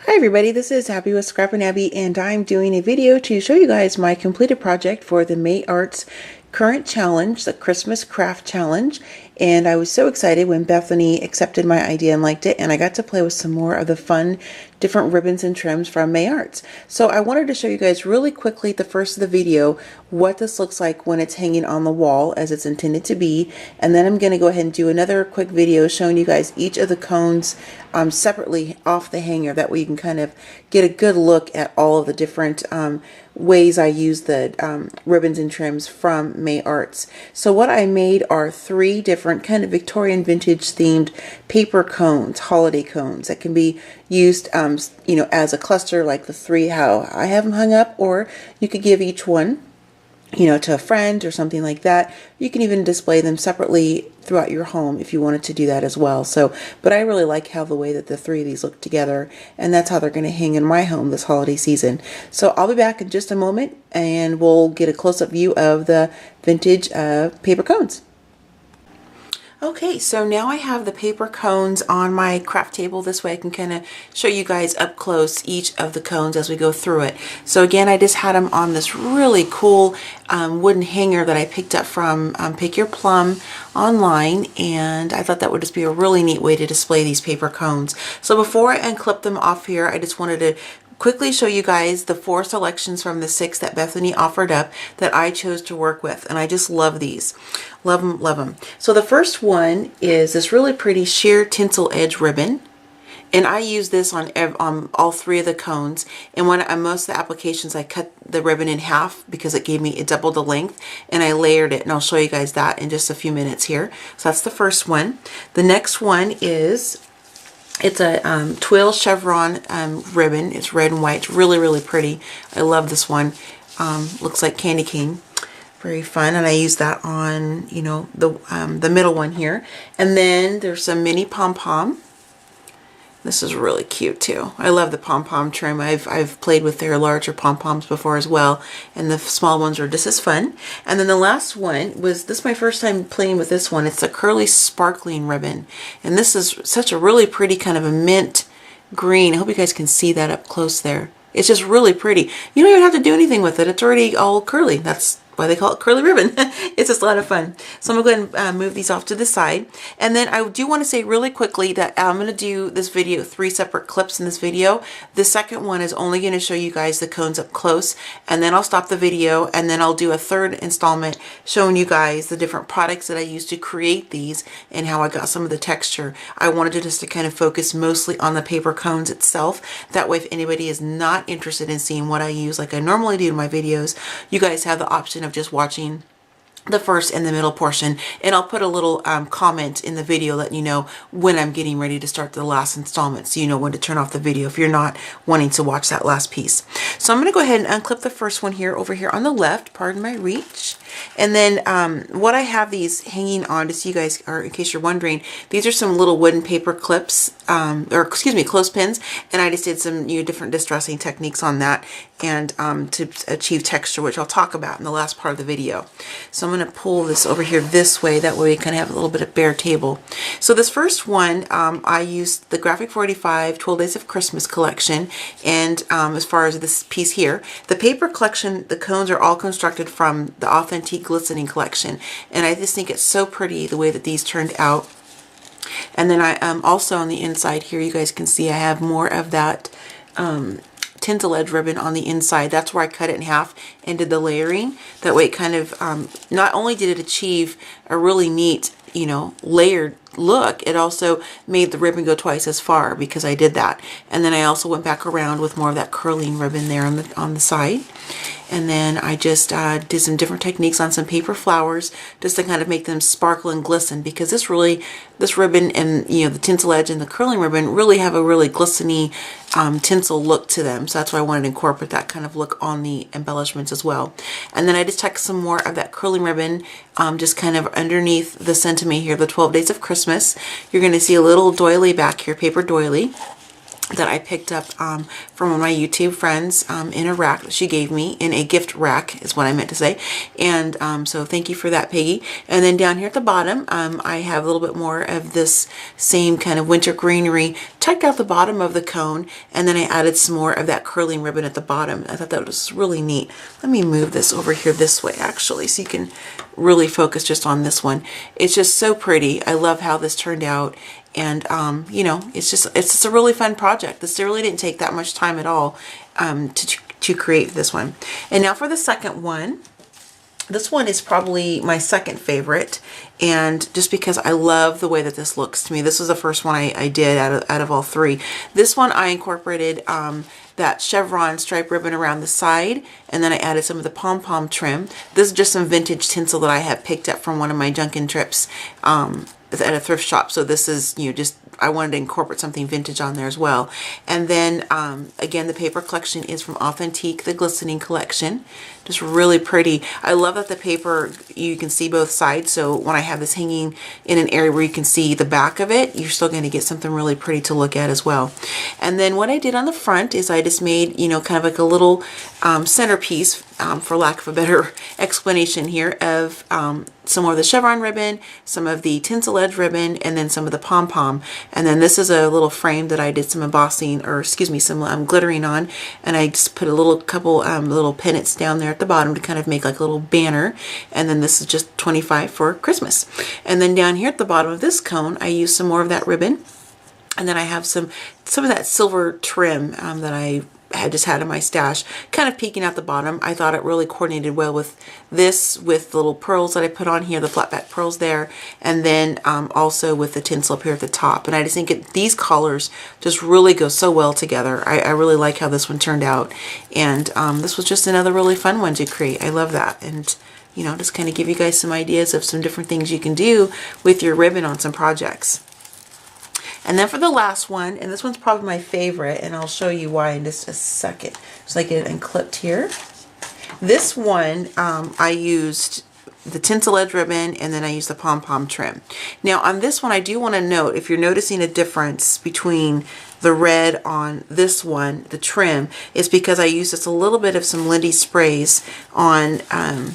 Hi everybody, this is Abby with Scrap and Abby, and I'm doing a video to show you guys my completed project for the May Arts current challenge, the Christmas craft challenge. And I was so excited when Bethany accepted my idea and liked it, and I got to play with some more of the fun different ribbons and trims from May Arts. So I wanted to show you guys really quickly at the first of the video what this looks like when it's hanging on the wall as it's intended to be, and then I'm going to go ahead and do another quick video showing you guys each of the cones separately off the hanger. That way you can kind of get a good look at all of the different ways I use the ribbons and trims from May Arts. So what I made are 3 different kind of Victorian vintage themed paper cones, holiday cones that can be used you know, as a cluster like the 3 how I have them hung up, or you could give each one, you know, to a friend or something like that. You can even display them separately throughout your home if you wanted to do that as well. So, but I really like how the way that the 3 of these look together, and that's how they're going to hang in my home this holiday season. So I'll be back in just a moment and we'll get a close-up view of the vintage paper cones. Okay, so now I have the paper cones on my craft table. This way I can kind of show you guys up close each of the cones as we go through it. So again, I just had them on this really cool wooden hanger that I picked up from Pick Your Plum online, and I thought that would just be a really neat way to display these paper cones. So before I unclip them off here, I just wanted to quickly show you guys the 4 selections from the 6 that Bethany offered up that I chose to work with, and I just love these. Love them, love them. So the first one is this really pretty sheer tinsel edge ribbon, and I use this on all 3 of the cones. And when most of the applications I cut the ribbon in half because it gave me, it doubled the length, and I layered it, and I'll show you guys that in just a few minutes here. So that's the first one. The next one is, it's a twill chevron ribbon. It's red and white. It's really, really pretty. I love this one. Looks like candy cane. Very fun. And I use that on, you know, the middle one here. And then there's some mini pom-pom. This is really cute too. I love the pom-pom trim. I've played with their larger pom-poms before as well, and the small ones are just as fun. And then the last one was, this is my first time playing with this one. It's a curly sparkling ribbon, and this is such a really pretty kind of a mint green. I hope you guys can see that up close there. It's just really pretty. You don't even have to do anything with it. It's already all curly. That's why they call it curly ribbon. It's just a lot of fun. So I'm going to go ahead and move these off to the side. And then I do want to say really quickly that I'm going to do this video, 3 separate clips in this video. The second one is only going to show you guys the cones up close, and then I'll stop the video, and then I'll do a 3rd installment showing you guys the different products that I used to create these and how I got some of the texture. I wanted to just to kind of focus mostly on the paper cones itself. That way, if anybody is not interested in seeing what I use like I normally do in my videos, you guys have the option of just watching the first and the middle portion, and I'll put a little comment in the video letting you know when I'm getting ready to start the last installment, so you know when to turn off the video if you're not wanting to watch that last piece. So I'm going to go ahead and unclip the first one here over here on the left, pardon my reach. And then what I have these hanging on, just so you guys are, in case you're wondering, these are some little wooden paper clips, or excuse me, clothespins, and I just did some different distressing techniques on that, and to achieve texture, which I'll talk about in the last part of the video. So I'm going to pull this over here this way, that way we kind of have a little bit of bare table. So this first one, I used the Graphic 485 12 Days of Christmas collection, and as far as this piece here, the paper collection, the cones are all constructed from the Authentic Glistening collection, and I just think it's so pretty the way that these turned out. And then I also on the inside here, you guys can see I have more of that tinsel edge ribbon on the inside. That's where I cut it in half and did the layering. That way it kind of, not only did it achieve a really neat, you know, layered look, it also made the ribbon go twice as far because I did that. And then I also went back around with more of that curling ribbon there on the side. And then I just did some different techniques on some paper flowers just to kind of make them sparkle and glisten, because this ribbon and, you know, the tinsel edge and the curling ribbon really have a really glistening tinsel look to them. So that's why I wanted to incorporate that kind of look on the embellishments as well. And then I just tucked some more of that curling ribbon just kind of underneath the sentiment here, the 12 Days of Christmas. You're going to see a little doily back here, paper doily. that I picked up from one of my YouTube friends in a rack that she gave me, in a gift rack is what I meant to say. And so thank you for that, Peggy. And then down here at the bottom, I have a little bit more of this same kind of winter greenery tucked out the bottom of the cone, and then I added some more of that curling ribbon at the bottom. I thought that was really neat. Let me move this over here this way actually, so you can really focus just on this one. It's just so pretty. I love how this turned out. And, you know, it's just a really fun project. This really didn't take that much time at all to create this one. And now for the second one. This one is probably my second favorite, and just because I love the way that this looks to me. This was the first one I did out of all three. This one I incorporated that chevron stripe ribbon around the side, and then I added some of the pom-pom trim. This is just some vintage tinsel that I have picked up from one of my Junkin trips at a thrift shop. So this is, you know, just I wanted to incorporate something vintage on there as well. And then again, the paper collection is from Authentique, the glistening collection. Just really pretty. I love that the paper, you can see both sides. So when I have this hanging in an area where you can see the back of it, you're still going to get something really pretty to look at as well. And then what I did on the front is I just made, you know, kind of like a little centerpiece, for lack of a better explanation here, of some more of the chevron ribbon, some of the tinsel edge ribbon, and then some of the pom-pom. And then this is a little frame that I did some embossing, or excuse me, some glittering on, and I just put a couple little pennants down there at the bottom to kind of make like a little banner. And then this is just 25 for Christmas. And then down here at the bottom of this cone, I used some more of that ribbon, and then I have some of that silver trim that I had just had in my stash, kind of peeking out the bottom. I thought it really coordinated well with this, with the little pearls that I put on here, the flat back pearls there, and then also with the tinsel up here at the top. And I just think these colors just really go so well together. I really like how this one turned out, and this was just another really fun one to create. I love that. And you know, just kind of give you guys some ideas of some different things you can do with your ribbon on some projects. And then for the last one, and this one's probably my favorite, and I'll show you why in just a second. So I get it unclipped here. This one, I used the tinsel edge ribbon, and then I used the pom-pom trim. Now on this one, I do want to note, if you're noticing a difference between the red on this one, the trim, is because I used just a little bit of some Lindy sprays on, I'm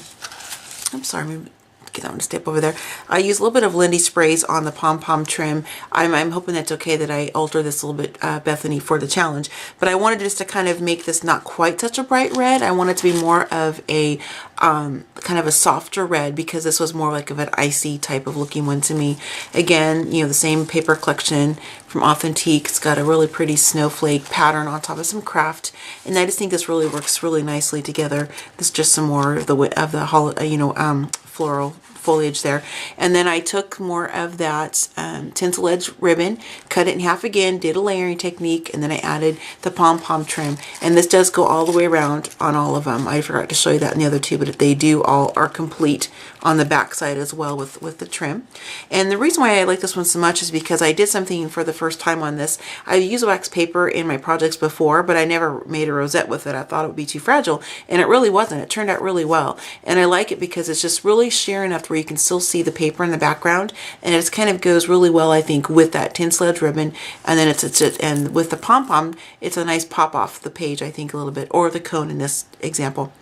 sorry, maybe get that one to step over there. I use a little bit of Lindy sprays on the pom-pom trim. I'm hoping that's okay that I alter this a little bit, Bethany, for the challenge. But I wanted just to kind of make this not quite such a bright red. I want it to be more of a kind of a softer red, because this was more like of an icy type of looking one to me. Again, you know, the same paper collection from Authentique. It's got a really pretty snowflake pattern on top of some craft, and I just think this really works really nicely together. This is just some more of the floral foliage there. And then I took more of that tinsel edge ribbon, cut it in half again, did a layering technique, and then I added the pom-pom trim. And this does go all the way around on all of them. I forgot to show you that in the other two, but they do all are complete on the back side as well with the trim. And the reason why I like this one so much is because I did something for the first time on this. I've used wax paper in my projects before, but I never made a rosette with it. I thought it would be too fragile, and it really wasn't. It turned out really well. And I like it because it's just really sheer enough where you can still see the paper in the background, and it kind of goes really well, I think, with that tinsel edge ribbon. And then and with the pom-pom, it's a nice pop off the page, I think, a little bit, or the cone in this example.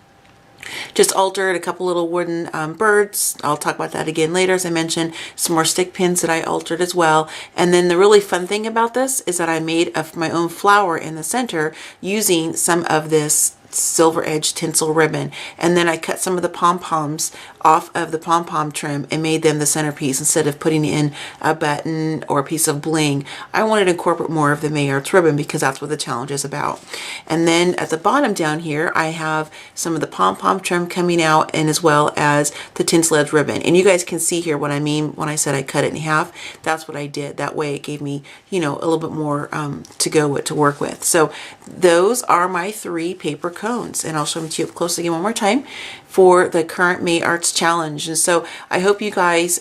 Just altered a couple little wooden birds. I'll talk about that again later. As I mentioned, some more stick pins that I altered as well. And then the really fun thing about this is that I made my own flower in the center using some of this silver edge tinsel ribbon, and then I cut some of the pom-poms off of the pom-pom trim and made them the centerpiece instead of putting in a button or a piece of bling. I wanted to incorporate more of the May Arts ribbon because that's what the challenge is about. And then at the bottom down here, I have some of the pom-pom trim coming out, and as well as the tinsel edge ribbon. And you guys can see here what I mean when I said I cut it in half. That's what I did. That way it gave me, you know, a little bit more to work with. So those are my 3 paper cones, and I'll show them to you up close again one more time for the current May Arts challenge. And so I hope you guys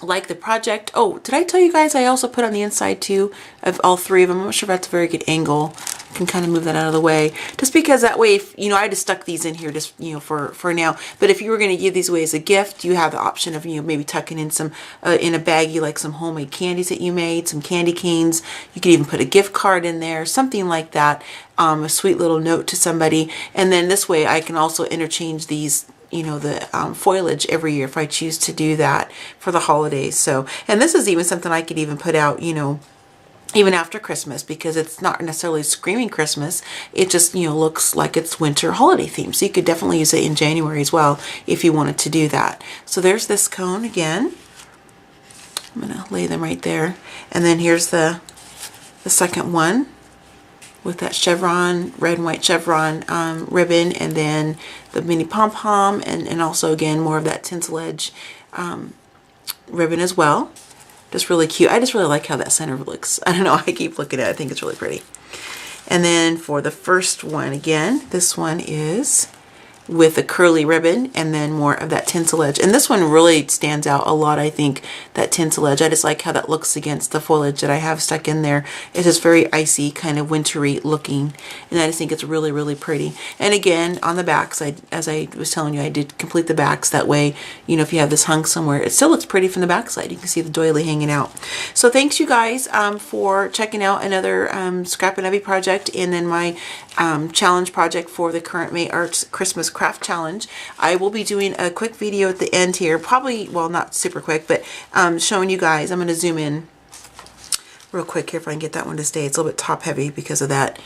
like the project. Oh, did I tell you guys I also put on the inside too of all three of them? I'm not sure if that's a very good angle. I can kind of move that out of the way, just because that way, if you know, I just stuck these in here just, you know, for now. But if you were going to give these away as a gift, you have the option of, you know, maybe tucking in some in a baggie, like some homemade candies that you made, some candy canes. You could even put a gift card in there, something like that. A sweet little note to somebody. And then this way I can also interchange these, you know, the foliage every year if I choose to do that for the holidays. So, and this is even something I could even put out, you know, even after Christmas, because it's not necessarily screaming Christmas. It just, you know, looks like it's winter holiday theme. So you could definitely use it in January as well if you wanted to do that. So there's this cone again. I'm gonna lay them right there. And then here's the second one with that chevron, red and white chevron ribbon, and then the mini pom-pom, and also again more of that tinsel edge ribbon as well. Just really cute. I just really like how that center looks. I don't know, I keep looking at it. I think it's really pretty. And then for the first one, again, this one is with a curly ribbon and then more of that tinsel edge. And this one really stands out a lot, I think, that tinsel edge. I just like how that looks against the foliage that I have stuck in there. It's just very icy, kind of wintry looking. And I just think it's really, really pretty. And again, on the backs, as I was telling you, I did complete the backs. That way, you know, if you have this hung somewhere, it still looks pretty from the back side. You can see the doily hanging out. So thanks you guys for checking out another Scrap and Ebby project, and then my challenge project for the current May Arts Christmas Craft Challenge. I will be doing a quick video at the end here, probably, well, not super quick, but showing you guys. I'm going to zoom in real quick here if I can get that one to stay. It's a little bit top heavy because of that,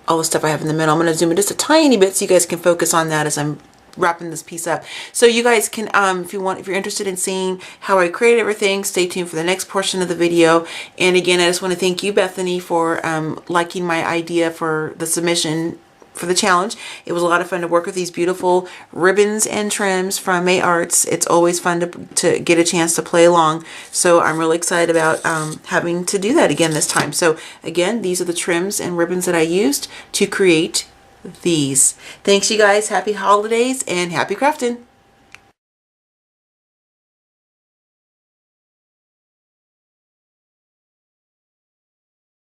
all the stuff I have in the middle. I'm going to zoom in just a tiny bit so you guys can focus on that as I'm wrapping this piece up. So you guys can, if you're interested in seeing how I created everything, stay tuned for the next portion of the video. And again, I just want to thank you, Bethany, for liking my idea for the submission for the challenge. It was a lot of fun to work with these beautiful ribbons and trims from May Arts. It's always fun to get a chance to play along. So I'm really excited about having to do that again this time. So again, these are the trims and ribbons that I used to create these. Thanks you guys. Happy holidays and happy crafting.